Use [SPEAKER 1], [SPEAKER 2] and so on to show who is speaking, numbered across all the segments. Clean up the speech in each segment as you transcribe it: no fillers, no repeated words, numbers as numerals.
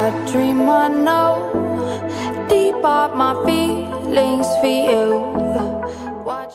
[SPEAKER 1] A dream I know, deep up my feelings for you. Watch.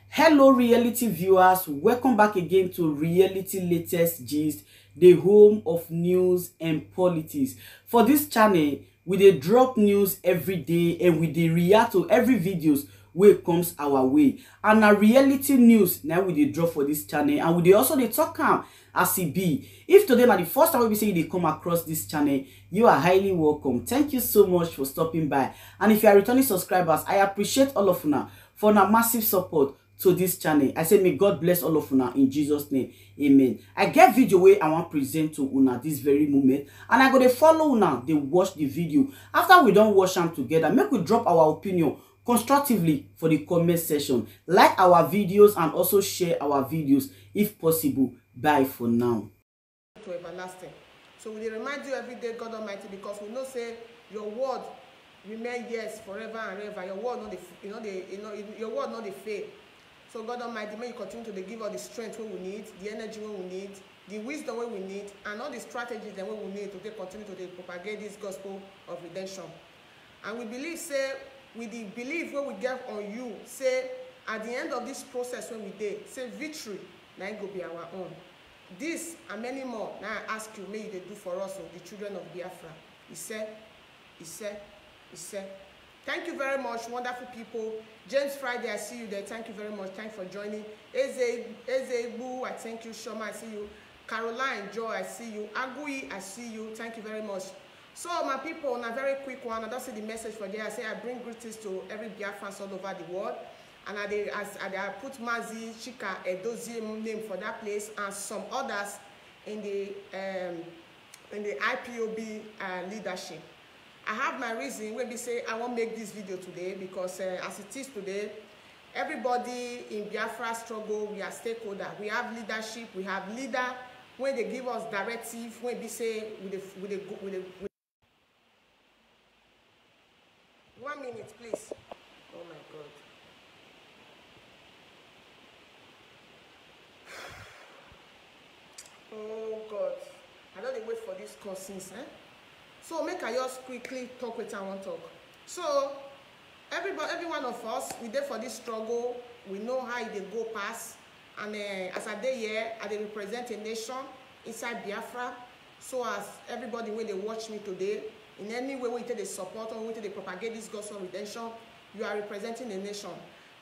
[SPEAKER 2] Hello reality viewers, welcome back again to Reality Latest Gist, the home of news and politics. For this channel, we dey drop news every day and we dey react to every videos wey comes our way. And na reality news now we dey drop for this channel, and we dey also dey talk am as e be. If today na the first time we say you dey come across this channel, you are highly welcome. Thank you so much for stopping by. And if you are returning subscribers, I appreciate all of una for una massive support to this channel. I say may God bless all of una in Jesus name. Amen. I get video where I want present to una this very moment, and I go to follow una, they watch the video. After we don't watch them together, make we drop our opinion constructively for the comment section. Like our videos and also share our videos if possible. Bye for now.
[SPEAKER 3] To everlasting. So we remind you every day, God Almighty, because we know say your word remain yes forever and ever. Your word not your word not the fail. So God Almighty, may you continue to give us the strength we need, the energy we need, the wisdom we need, and all the strategies that we need to continue to propagate this gospel of redemption. And we believe, say, with the belief when we get on you, say, at the end of this process when we did, say victory, now it will be our own. This and many more, now I ask you, may you do for us, the children of Biafra. He said. Thank you very much, wonderful people. James Friday, I see you there. Thank you very much. Thanks for joining. Eze Boo, I thank you. Shoma, I see you. Caroline, Joy, I see you. Agui, I see you. Thank you very much. So, my people, on a very quick one, I don't see the message for there. I say I bring greetings to every Biafran all over the world. And I put Mazi, Chika, Edozie name for that place, and some others in the IPOB leadership. I have my reason when we say I won't make this video today because as it is today, everybody in Biafra struggle, we are stakeholder. We have leadership, we have leader. When they give us directive, when we say with 1 minute, please. Oh my God. Oh God. I don't wait for these courses, eh? So make I just quickly talk with I want to talk. So every one of us, we there for this struggle. We know how it go past. And as I day here, I represent a nation inside Biafra. So as everybody when they watch me today, in any way we take the support or we take the propagate this gospel of redemption, you are representing the nation.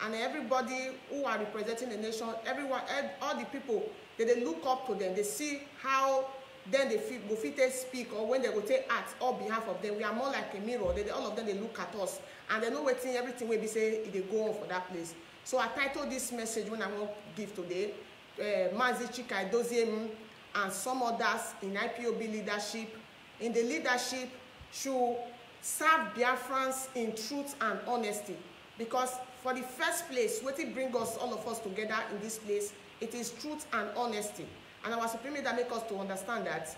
[SPEAKER 3] And everybody who are representing the nation, everyone, all the people, they look up to them. They see how then they go fit speak, or when they go take act on behalf of them. We are more like a mirror. All of them, they look at us and they know waiting everything we be say they go on for that place. So I titled this message when I want to give today, Mazi Chika Edozie and some others in IPOB leadership. In the leadership should serve Biafrans in truth and honesty. Because for the first place, what it brings us, all of us together in this place, it is truth and honesty. And our Supreme Leader make us to understand that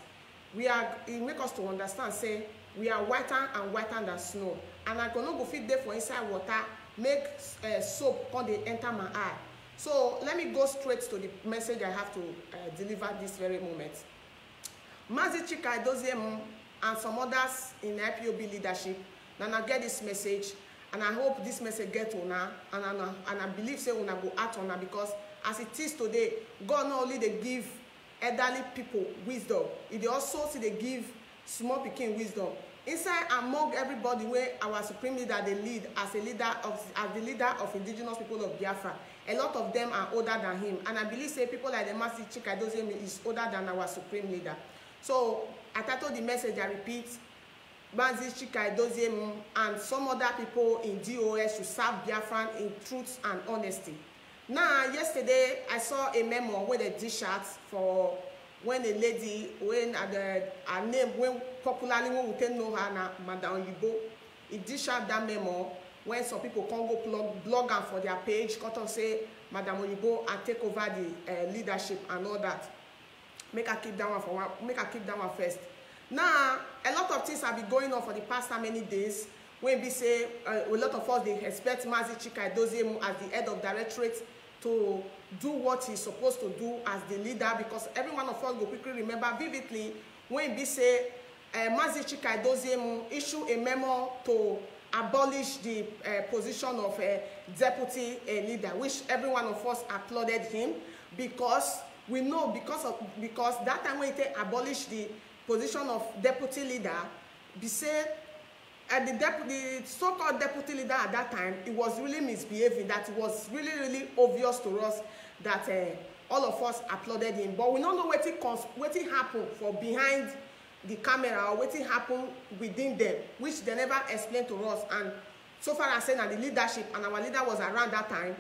[SPEAKER 3] it make us to understand, say, we are whiter and whiter than snow. And I cannot go fit there for inside water, make soap come they enter my eye. So let me go straight to the message I have to deliver this very moment. Mazi Chika Edozie and some others in IPOB leadership, and I get this message, and I hope this message get to una, and I believe say una go act on her, because as it is today, God not only they give elderly people wisdom, it also see they give small pikin wisdom. Inside among everybody where our Supreme Leader they lead as the leader of indigenous people of Biafra, a lot of them are older than him. And I believe say people like the Mazi Chika Edozie is older than our Supreme Leader. So I titled the message, I repeat, Mazi Chika Edozie and some other people in DOS should serve Biafran in truth and honesty. Now, yesterday, I saw a memo where they dish out for when a lady, when her name, when popularly when we know her now, Madam Yibo, it dish out that memo when some people can go blog her for their page, got to say, Madam Yibo, and take over the leadership and all that. Make her keep that one first. Now, a lot of things have been going on for the past how many days. When we say a lot of us they expect Mazi Chika Edozie as the head of directorate to do what he's supposed to do as the leader, because every one of us will quickly remember vividly when we say Mazi Chika Edoziem issue a memo to abolish the position of deputy leader, which every one of us applauded him, because we know because that time when they abolished the position of deputy leader, be said the so-called deputy leader at that time, it was really misbehaving, that it was really obvious to us that all of us applauded him. But we don't know what happened for behind the camera, or what happened within them, which they never explained to us. And so far as saying that the leadership, and our leader was around that time,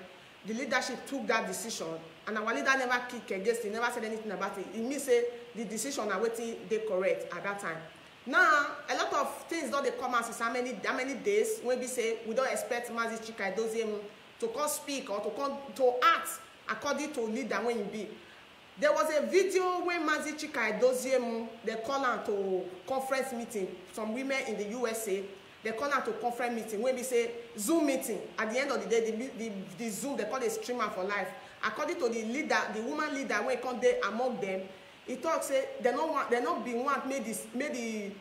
[SPEAKER 3] the leadership took that decision, and our leader never kicked against it, never said anything about it. It means say the decision are waiting they correct at that time. Now, a lot of things don't they come out since how many days when we say we don't expect Mazi Chika Edoziem to come speak or to come to act according to leader when you be. There was a video when Mazi Chika Edoziem, they call out to conference meeting. Some women in the USA, they call out to conference meeting when we say Zoom meeting. At the end of the day, the Zoom, they call it streamer for life. According to the leader, the woman leader, when it come there among them, he talks say they not be want made the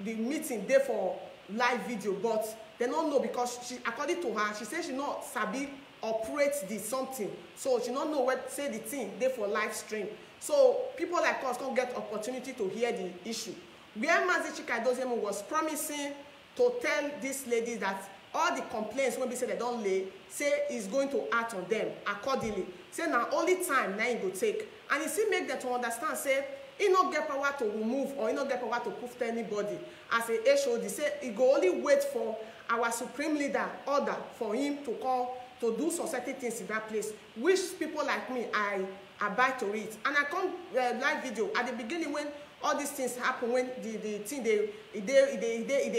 [SPEAKER 3] meeting there for live video, but they don't know because she, according to her, she says she not sabi operate the something, so she don't know what say the thing there for live stream. So people like us can't get opportunity to hear the issue. Where Mazi Chika Edoziem was promising to tell this lady that all the complaints when we say they don't lay, say is going to act on them accordingly. Say now only time now it will take. And he still make them to understand, say, he not get power to remove or he not get power to prove to anybody. As a HOD, say, he go only wait for our supreme leader order for him to come to do some certain things in that place, which people like me, I abide to it. And I come live video at the beginning when all these things happen, when the thing they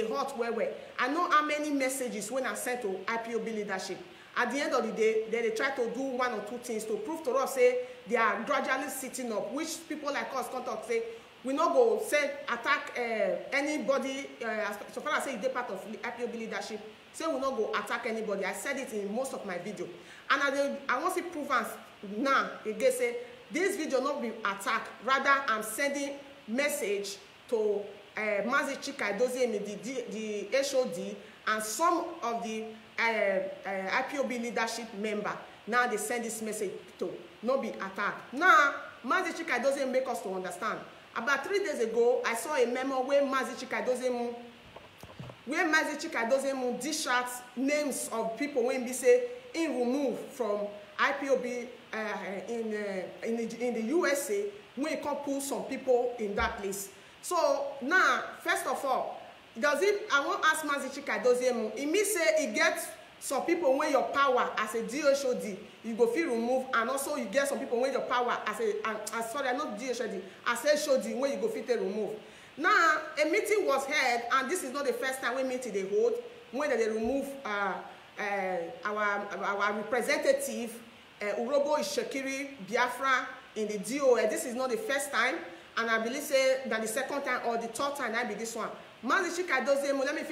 [SPEAKER 3] hot well. I know how many messages when I sent to IPOB leadership. At the end of the day, they try to do one or two things to prove to us, say, they are gradually sitting up, which people like us can't talk, say, we not go say attack anybody, so far as say they're part of IPOB leadership, say we not go attack anybody. I said it in most of my video. And I want to prove us now, again, say, this video not be attacked, rather I'm sending message to Mazi Chika Edoziem, the HOD, and some of the IPOB leadership member. Now they send this message to not be attacked. Now, Mazi Chika Edoziem make us to understand. About 3 days ago, I saw a memo where Mazi Chika Edoziem dish out names of people when we say in remove from IPOB in the USA, when it can pull some people in that place. So now, first of all, I won't ask Mazi Chika Edoziem, it means say it gets some people when your power as a DHOD, you go feel remove, and also you get some people when your power as not DHOD, as a HOD, when you go feel remove. Now, a meeting was held, and this is not the first time we meeting they hold, when they remove our representative, Urobo Ishekiri Biafra in the DOA. This is not the first time, and I believe say that the second time or the third time I be this one. Mazi Chika Edoziem, let me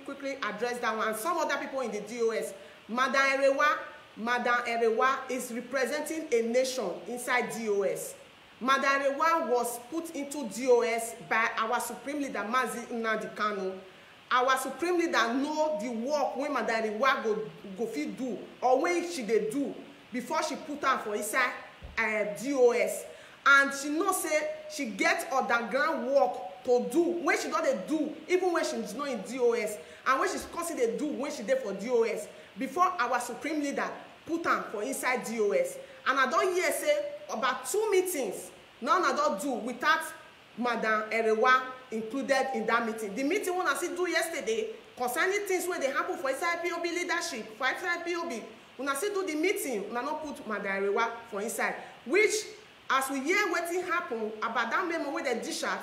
[SPEAKER 3] quickly address that one. And some other people in the DOS. Madam Erewa is representing a nation inside DOS. Madam Erewa was put into DOS by our supreme leader Mazi Nnamdi Kanu. Our supreme leader know the work when Madam Erewa go fit do, or when she dey do before she put her for inside DOS. And she know say she get underground work to do when she don't do, even when she's not in DOS, and when she's considered do when she there for DOS, before our supreme leader put her for inside DOS. And I don't hear say about 2 meetings, none I don't do without Madam Erewa included in that meeting. The meeting when I see do yesterday concerning things where they happen for inside POB leadership, for inside POB, when I see do the meeting, when I not put Madam Erewa for inside, which as we hear what happened about that memo where they dish out,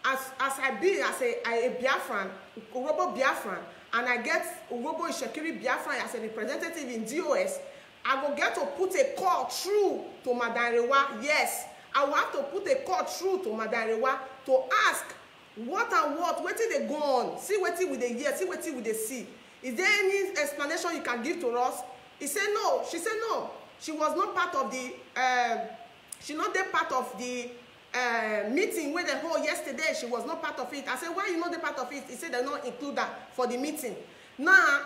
[SPEAKER 3] as I be as a Biafran, Urobo Biafran, and I get Urobo Ishekiri Biafran as a representative in DOS, I will get to put a call through to Madam Erewa. Yes, I will have to put a call through to Madam Erewa to ask what did they go on? See what with the hear, see what with the see. Is there any explanation you can give to us? He said no. She said no. She was not part of the she not there part of the meeting where they hold yesterday, she was not part of it. I said, why you not the part of it? He said they not include that for the meeting. Now,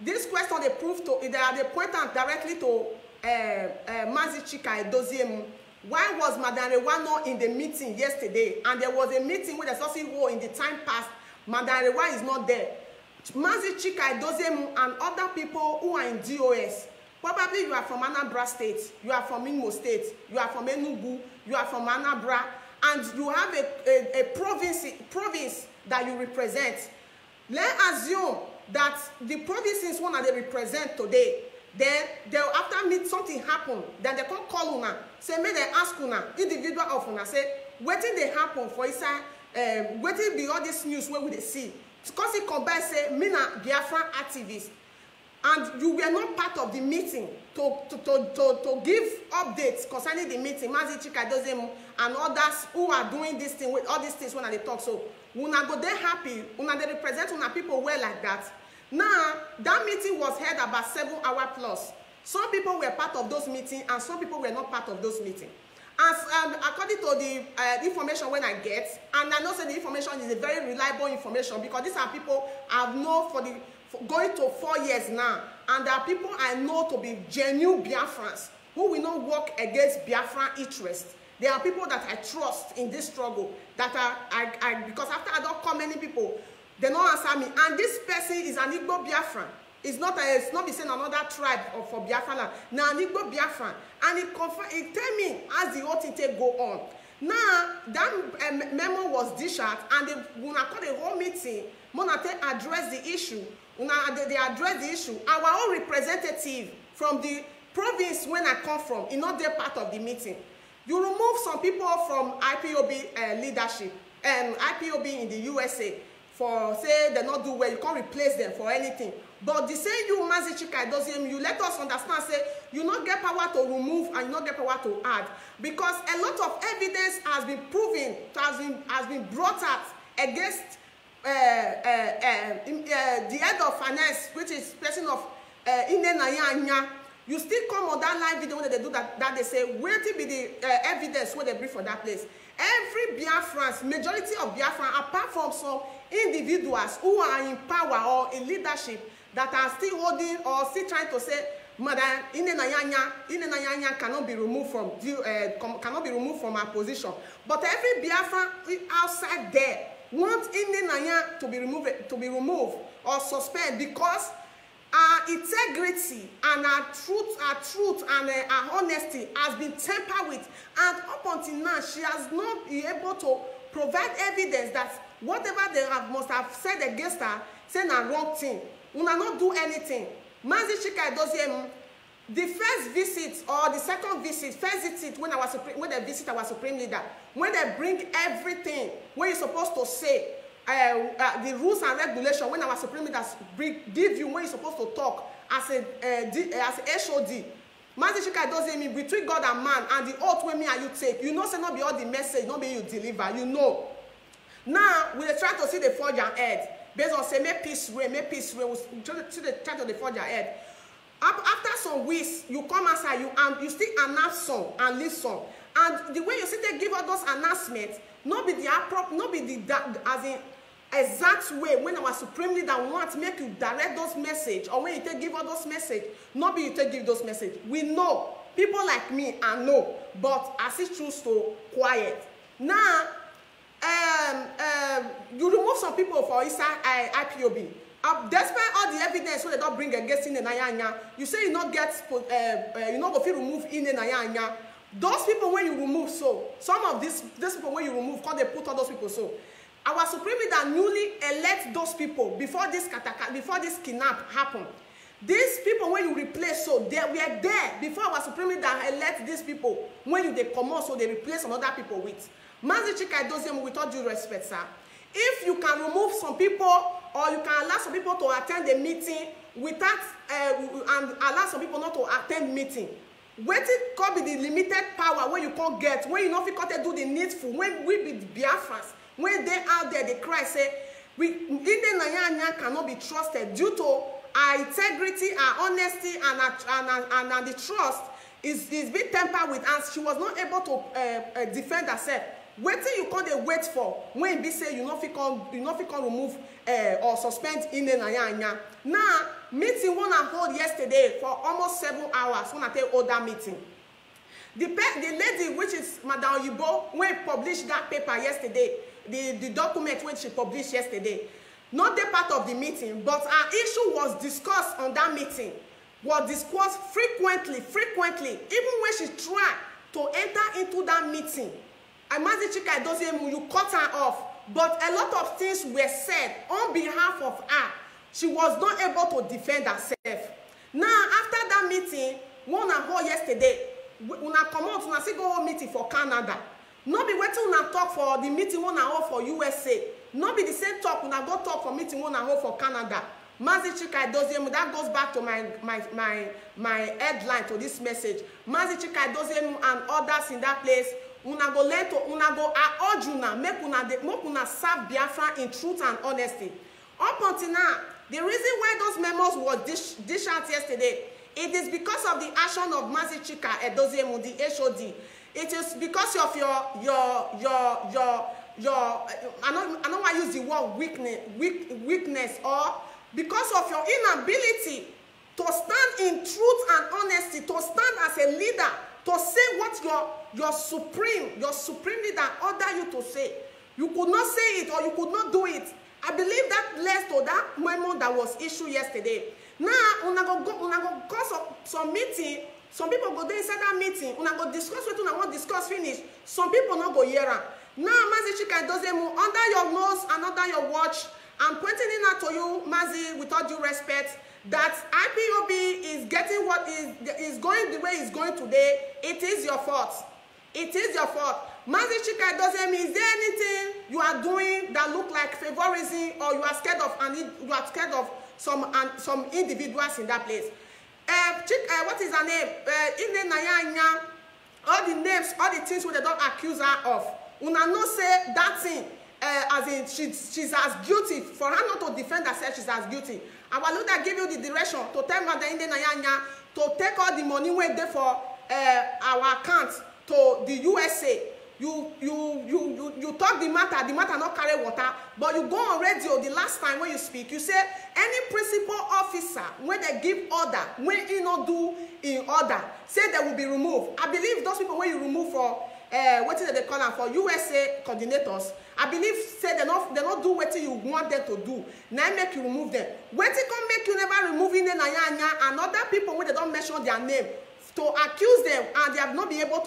[SPEAKER 3] this question they prove to, they point out directly to Mazi Chika Edoziemu. Why was Madam Rewa not in the meeting yesterday? And there was a meeting where the sausage war in the time past. Madam Rewa is not there. Mazi Chika Edoziemu and other people who are in DOS. Probably you are from Anambra State, you are from Imo State, you are from Enugu, you are from Anambra, and you have a province that you represent. Let's assume that the provinces one that they represent today, then they'll after meet something happen, then they come call una, say may they ask una, individual of una, say, what did they happen for inside, what did be all this news where would they see? Because it come by say, me na Biafra activist. And you were not part of the meeting to give updates concerning the meeting. Mazi Chika Edoziemu and others who are doing this thing with all these things when they talk. So una go there happy, una they represent una people well like that. Now that meeting was held about 7 hours plus. Some people were part of those meetings and some people were not part of those meetings. As according to the information when I get, and I know that the information is a very reliable information because these are people I've known for going to 4 years now, and there are people I know to be genuine Biafrans who will not work against Biafran interests. There are people that I trust in this struggle that because after I don't call many people, they don't answer me. And this person is an Igbo Biafran. It's not be saying another tribe or for Biafra land. Now an Igbo Biafran, and it tell me as the whole thing go on. Now that memo was dished out, and when I call the whole meeting, Monate address the issue. They address the issue. Our own representative from the province when I come from, is not their part of the meeting. You remove some people from IPOB leadership and IPOB in the USA for say they not do well. You can't replace them for anything. But the same you, Mazi Chika Edoziemu, you let us understand, say, you not get power to remove and you not get power to add. Because a lot of evidence has been proven, has been brought out against the head of finance, which is person of Ine. You still come on that live video when they do that they say, where to be the evidence when they bring for that place. Every Biafrans, majority of Biafrans, apart from some individuals who are in power or in leadership, that are still holding or still trying to say, Madam Ine cannot be removed from our position. But every Biafran outside there wants Ine to be removed or suspended because our integrity and our truth and our honesty has been tampered with, and up until now she has not been able to provide evidence that whatever they must have said against her, saying a wrong thing. Una not do anything. Mazi Chika Edoziemu, the first visit or the second visit, first visit when they visit our supreme leader, when they bring everything, when you're supposed to say the rules and regulations, when our supreme leaders give you, when you're supposed to talk as a HOD. Mazi Chika Edoziemu, between God and man, and the oath when me and you take, you know, say not be all the message, not be you deliver, you know. Now we are trying to see the forge ahead. Based on say make peace reign, we try to forge ahead. After some weeks, you come outside, you still announce some and list some. And the way you see they give all those announcements, not be the as in exact way when our supreme leader wants make you direct those message, or when you take give all those message, not be you take give those message. We know people like me, I know, but as it choose to quiet. Now you remove some people for inside IPOB. Despite all the evidence when they don't bring against Ine, you say you not get you not go fit remove Ine. Those people when you remove, so some of these people when you remove, because they put all those people so. Our supreme leader newly elect those people before this kidnap happened. These people when you replace, so they were there before our supreme leader elect these people. When they come out, so they replace some other people with. Mazi Chika Edoziemu, with all due respect, sir, if you can remove some people or you can allow some people to attend the meeting without and allow some people not to attend meeting, what it could be the limited power when you can't get, when you know if you can't do the needful, when we be Biafrans, when they out there they cry say Ine cannot be trusted due to our integrity, our honesty, and the trust is being tampered with, and she was not able to defend herself. wetin you come dey wait for when e be say you no fit come remove or suspend Ine Nayanya. Now meeting one I hold yesterday for almost 7 hours when I take hold that meeting. The lady, which is Madam Oyibo, when published that paper yesterday, the document when she published yesterday, not the part of the meeting, but our issue was discussed on that meeting, was discussed frequently, even when she tried to enter into that meeting. Mazi Chika Edoziemu, you cut her off, but a lot of things were said on behalf of her. She was not able to defend herself. Now, after that meeting, one and hold yesterday, una come out, una see go hold meeting for Canada. No be waiting una talk for the meeting one and hold for USA. No be the same talk una go talk for meeting one and hold for Canada. Mazi Chika Edoziemu, that goes back to my headline to this message. Mazi Chika Edoziemu and others in that place, una go learn to, una go urge una, make una serve Biafra in truth and honesty. Up until now, the reason why those memos were dished out yesterday, it is because of the action of Mazi Chika Edoziemu, the HOD. It is because of your I don't want to use the word weakness, or because of your inability to stand in truth and honesty, to stand as a leader, to say what your supreme leader order you to say. You could not say it, or you could not do it. I believe that led to that memo that was issued yesterday. Now, una go cause some meeting. Some people go there inside that meeting. Una go discuss what una want discuss finish. Some people not go hear am. Now, Mazi Chika Edoziemu, under your nose and under your watch, I'm pointing it out to you, Mazi, with all due respect, that IPOB is getting what is going the way it's going today. It is your fault. It is your fault. Mazi Chika Edoziemu, is there anything you are doing that look like favorism, or you are scared of some individuals in that place? What is her name? Ine Nayanya. All the names, all the things where they don't accuse her of. Una no say that thing. As in she's as guilty. For her not to defend herself, she's as guilty. And while I give you the direction to tell Mother Ine Nayanya to take all the money where they for our account to the USA. You talk the matter not carry water, but you go on radio the last time when you speak, you say any principal officer when they give order, when you not do in order, say they will be removed. I believe those people when you remove for what is they call them for USA coordinators, I believe say they not do what you want them to do. Now make you remove them. When they come make you never remove in the Nayanya and other people when they don't mention their name to accuse them and they have not been able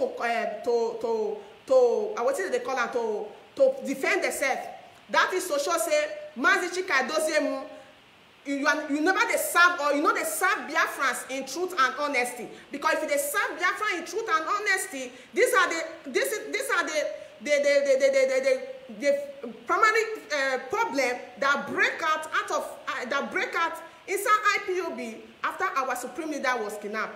[SPEAKER 3] what is they call them to defend themselves. That is to show say Mazi Chika Edoziemu, you never they serve, or you know they serve Biafrans in truth and honesty. Because if they serve Biafra in truth and honesty, these are the primary problem that break out inside IPOB after our supreme leader was kidnapped.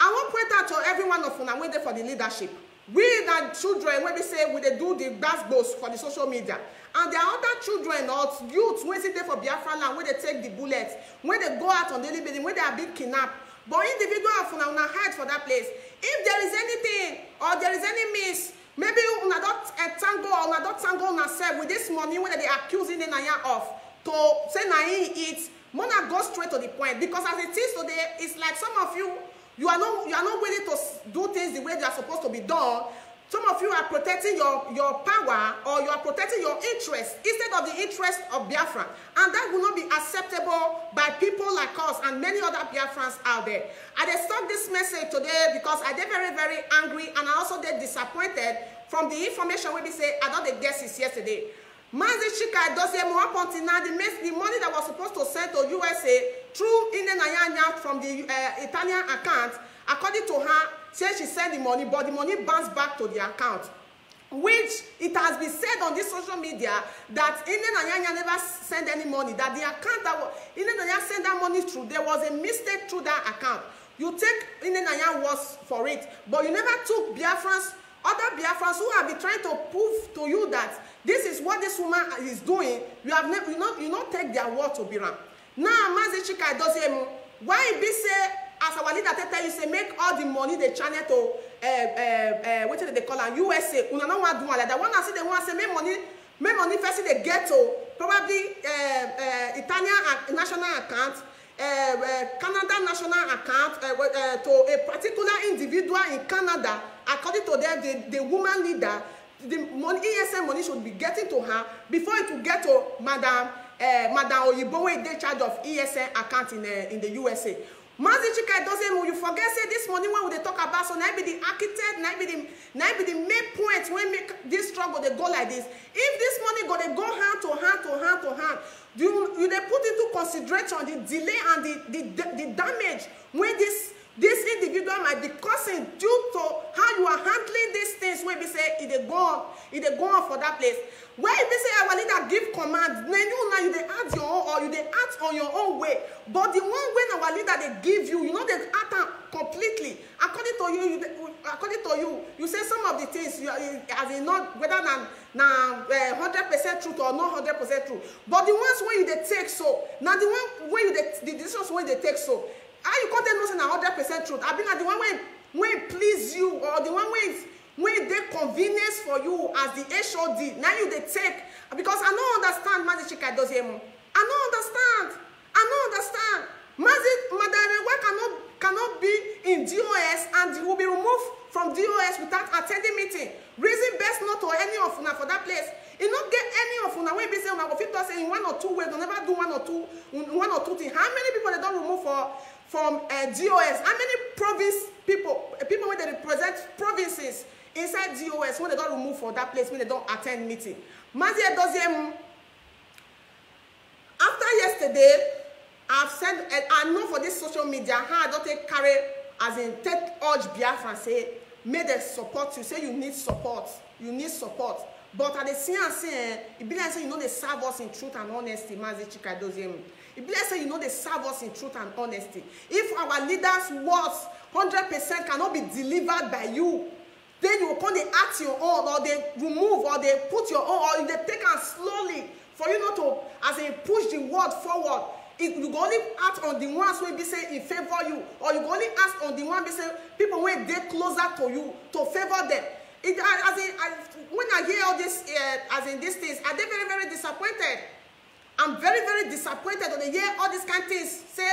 [SPEAKER 3] I want to point out to every one of us waiting for the leadership. We the children, when we say we they do the Gbos for the social media, and there are other children or youths when they for Biafra land, when they take the bullets, when they go out on daily basis, when they are being kidnapped. But individuals una hide for that place. If there is anything or there is any miss, maybe una don't tango or una don't tango una self with this money when they accusing the Naya of to say na it. Mona go straight to the point, because as it is today, it's like some of you. You are not willing to do things the way they are supposed to be done. Some of you are protecting your power, or you are protecting your interest instead of the interest of Biafra. And that will not be acceptable by people like us and many other Biafrans out there. I just stop this message today because I get very, very angry, and I also get disappointed from the information when we say I don't guess this yesterday. Mazi Chika Edoziemu up until now, the money that was supposed to send to USA through Ine Nayanya from the Italian account, according to her, says she sent the money, but the money bounced back to the account. Which it has been said on this social media that Ine Nayanya never sent any money, that the account that Ine Nayanya sent that money through, there was a mistake through that account. You take Ine Nayanya was for it, but you never took Biafrans, other Biafrans who have been trying to prove to you that this is what this woman is doing. You have never, you not take their word to be wrong. Now, Mazi Chika Edoziemu, why be say, as our leader tell you, say make all the money they channel to what they call am USA, una no wan do like that. One I see they want say make money first they get to probably Italian national account, Canada national account to a particular individual in Canada. According to them, the woman leader, the money, ESN money should be getting to her before it will get to Madam Oyibo, wey dey charge of ESN account in the USA. Mazi Chika doesn't move. You forget say this money when we talk about, so now be the architect, now be the main point when make this struggle they go like this. If this money go, they go hand to hand, you they put into consideration the delay and the damage when this individual might be causing due to how you are handling these things. When we say it they go on for that place. Where if they say our leader give command, then you they act your own, or you they act on your own way. But the one when our leader they give you, they act completely according to you. You say some of the things as in not whether than 100% truth or not 100% truth. But the ones where you they take so now the one where you the decisions when they take so. How you can't tell me 100% truth? I mean, the one when it please you, or the one when they convenience for you as the HOD. Now you they take, because I don't understand Mazi Chika Doziem. I don't understand. Madam cannot be in DOS and he will be removed from DOS without attending meeting. Reason best not to any of una for that place. You not get any of una when be say una go fit say in 1 or 2 ways, don't never do one or two things. How many people they don't remove from DOS? How many people when they represent provinces inside DOS when they don't remove for that place when they don't attend meeting? Mazi Doziem. After yesterday, I've said, I know for this social media how I don't take carry as in take urge Biafra and say may they support you. Say you need support. But at the same time, it be like say they serve us in truth and honesty. Mazi Chika Doziem. It be like say they serve us in truth and honesty. If our leaders' words 100% cannot be delivered by you, then you will come they act your own, or they remove, or they put your own, or they take it slowly for you not to as in push the word forward. You go only act on the ones when be say in favor you, or you go only ask on the one be say people when they closer to you to favor them. When I hear all this as in these things, I'm very, very disappointed. I'm very, very disappointed when I hear all these kind of things. Say,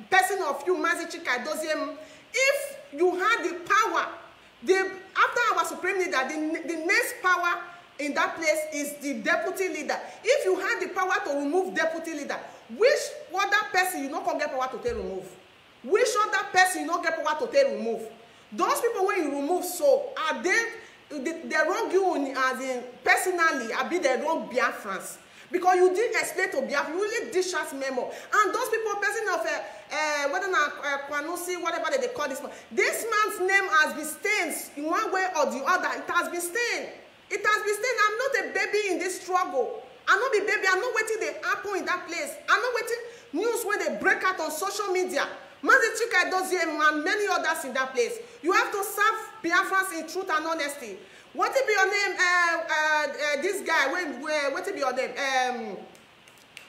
[SPEAKER 3] person of you, Mazi Chika Doziem, if you had the power, after our supreme leader, the next power in that place is the deputy leader. If you had the power to remove deputy leader, which other person you not get power to take remove? Which other person you not get power to take remove? Those people when you remove, so are they wrong you as in personally, I be the wrong Biafrans. Because you did explain to Biafra, you really discharge memo. And those people, person of whether Kwanusi, whatever they call this man, this man's name has been stained in one way or the other. It has been stained. I'm not a baby in this struggle. I'm not a baby. I'm not waiting the apple in that place. I'm not waiting news when they break out on social media. Mazi Chika Doziem and many others in that place. You have to serve Biafrans in truth and honesty. What will be your name? This guy, what will be your name?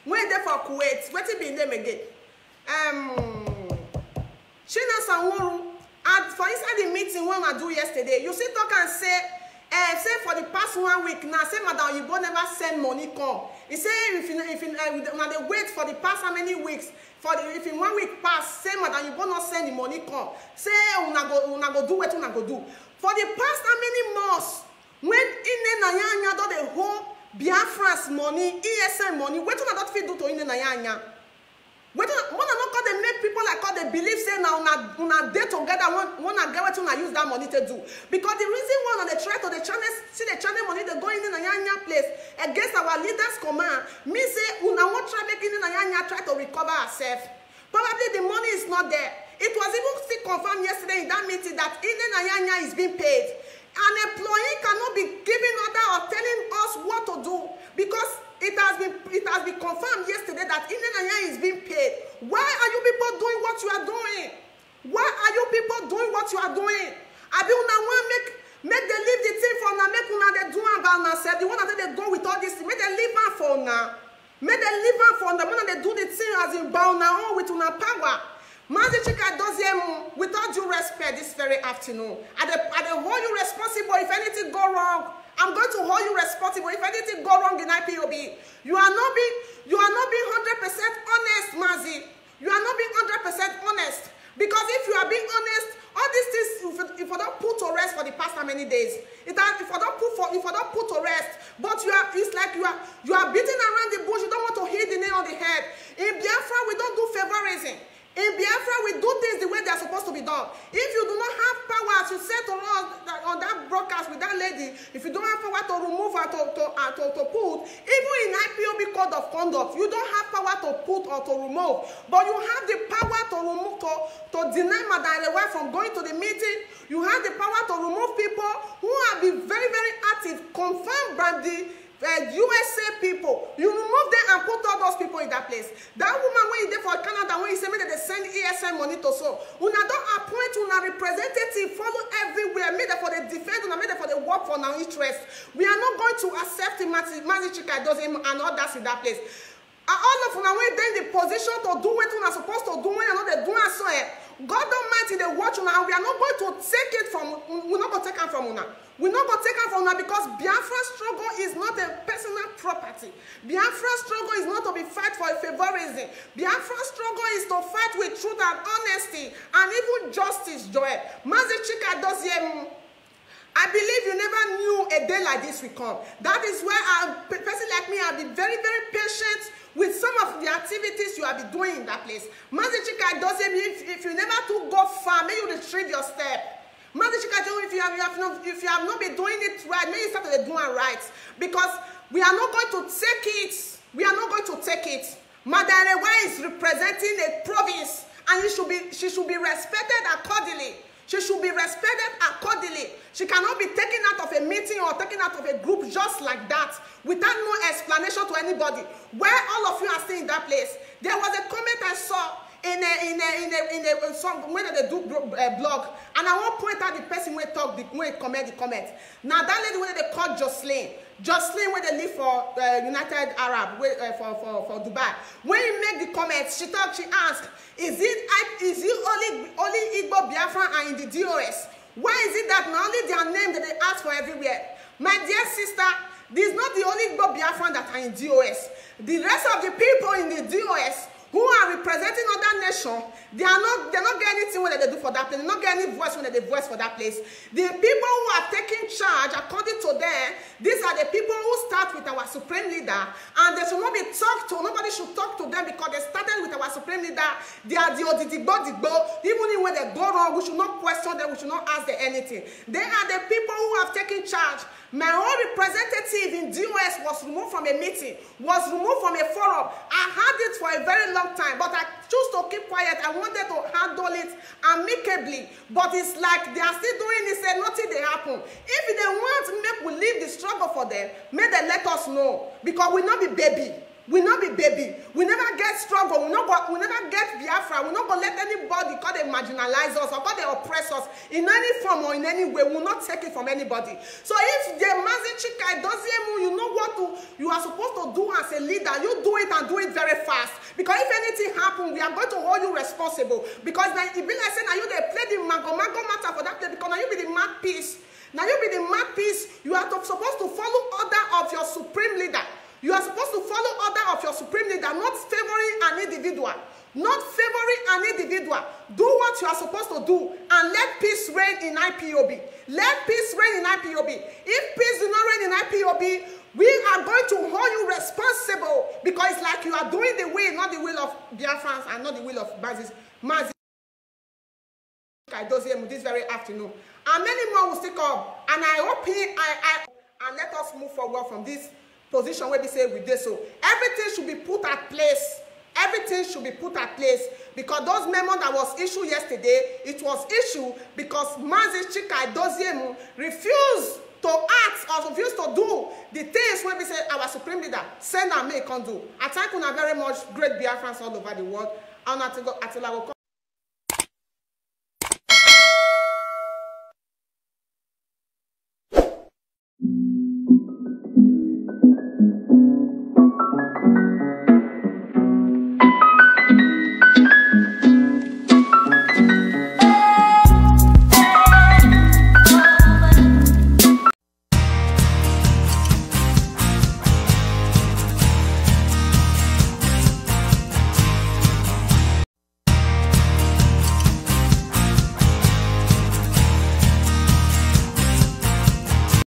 [SPEAKER 3] When they for Kuwait, what will be his name again? Shina Sanworu. And for inside the meeting when I do yesterday, you see talk and say for the past 1 week now, say Madam Oyibo never send money come. He say if they wait for the past how many weeks, if in 1 week pass, say Madam Oyibo not send the money come. Say una go do what una go do. For the past how many months, when Ine Nayanya do the whole Biafra's money, ESN money, what do not fit do to Ine Nayanya? What not call they make people like they believe say now una day together wanna get what una use that money to do. Because the reason why they try to the channel see the channel money they go in Nayanya place against our leaders' command, me say una won't try making Nayanya try to recover herself. Probably the money is not there. It was even still confirmed yesterday in that meeting that Ine Nayanya is being paid. An employee cannot be giving order or telling us what to do because it has been confirmed yesterday that Ine Nayanya is being paid. Why are you people doing what you are doing? Why are you people doing what you are doing? I be una want make they leave the thing for now, make una they do about themselves. The one that they go with all this, make they leave her for now. Make they leave her for now. When they do the thing as in bound now with una power. Mazi Chika Doziem, with all due respect this very afternoon, I hold you responsible if anything go wrong. I'm going to hold you responsible if anything go wrong in IPOB. You are not being 100% honest, Mazi. You are not being 100% honest. Because if you are being honest, all these things, if I don't put to rest for the past how many days, if I don't put to rest, but it's like you are beating around the bush. You don't want to hit the nail on the head. In Biafra, we don't do favorism. In Biafra, we do things the way they are supposed to be done. If you do not have power, as you said to us on that broadcast with that lady, if you don't have power to remove her, to put, even in IPOB code of conduct, you don't have power to put or to remove, but you have the power to remove, to deny Madam Lewa from going to the meeting. You have the power to remove people who have been very, very active, confirmed by the USA people. You remove them and put all those people in that place. That woman when you there for Canada, when you say they send ESN money to so, una don't appoint una representative, follow everywhere, made for the defense, una made for the work for our interest. We are not going to accept the Mazi Chika Doziem and others in that place. All of una when they in the position to do what una supposed to do when you know they do and so God Almighty, they watch una, and we are not going to take it from. We're not going to take it from una. We're not going to take it from una because Biafra struggle is not a personal property. Biafra struggle is not to be fight for a favorism. Biafra struggle is to fight with truth and honesty and even justice. Joy. Mazi Chika Doziem, I believe you never knew a day like this will come. That is where a person like me, I'll be very, very patient with some of the activities you have been doing in that place. Mazi Chika Doziem, if you never to go far, may you retrieve your step. Mazi Chika Doziem, if you have not been doing it right, may you start to do it right. Because we are not going to take it. We are not going to take it. Madam Lewa is representing a province, and she should be respected accordingly. She should be respected accordingly. She cannot be taken out of a meeting or taken out of a group just like that without no explanation to anybody. Where all of you are staying in that place, there was a comment I saw in a song when they do blog, and I won't point out the person when talk when comment the comment. Now that lady when they call Jocelyn when they live for United Arab for Dubai. When you make the comments, she asked, is it only Igbo Biafra and in the DOS? Why is it that not only their name that they ask for everywhere? My dear sister, this is not the only Igbo Biafran that are in DOS. The rest of the people in the DOS who are representing other nations, they're not getting anything when they do for that place. They're not getting any voice when they voice for that place. The people who are taking charge, according to them, these are the people who start with our supreme leader, and they should not be talked to. Nobody should talk to them because they started with our supreme leader. They are the Odigbo. Even when they go wrong, we should not question them. We should not ask them anything. They are the people who have taken charge. My own representative in DOS was removed from a meeting, was removed from a forum. I had it for a very long time, but I chose to keep quiet. I wanted to handle it amicably, but it's like they are still doing this and nothing they happen. If they want to make we leave the struggle for them, may they let us know, because we not be baby. We not be baby. We never get struggle. We never get Biafra. We not gonna let anybody call they marginalize us or call they oppress us in any form or in any way. We will not take it from anybody. So if the Mazi Chika Doziem, you know what you are supposed to do as a leader, you do it and do it very fast. Because if anything happens, we are going to hold you responsible. Because now it be like saying, now you they play the mago matter for that play, because now you be the mouthpiece. Now you be the mouthpiece. You are supposed to follow order of your supreme leader. You are supposed to follow order of your supreme leader, not favoring an individual. Not favoring an individual. Do what you are supposed to do and let peace reign in IPOB. Let peace reign in IPOB. If peace do not reign in IPOB, we are going to hold you responsible, because it's like you are doing the will, not the will of Biafrans and not the will of Mazi Doziem this very afternoon. And many more will stick up. And I hope and let us move forward from this position where we say we did so. Everything should be put at place. Everything should be put at place, because those memo that was issued yesterday, it was issued because Mazi Chika Doziem refused to act or refused to do the things where we say our supreme leader send and make and do. I thank you very much, great Biafrans all over the world. And until I will come.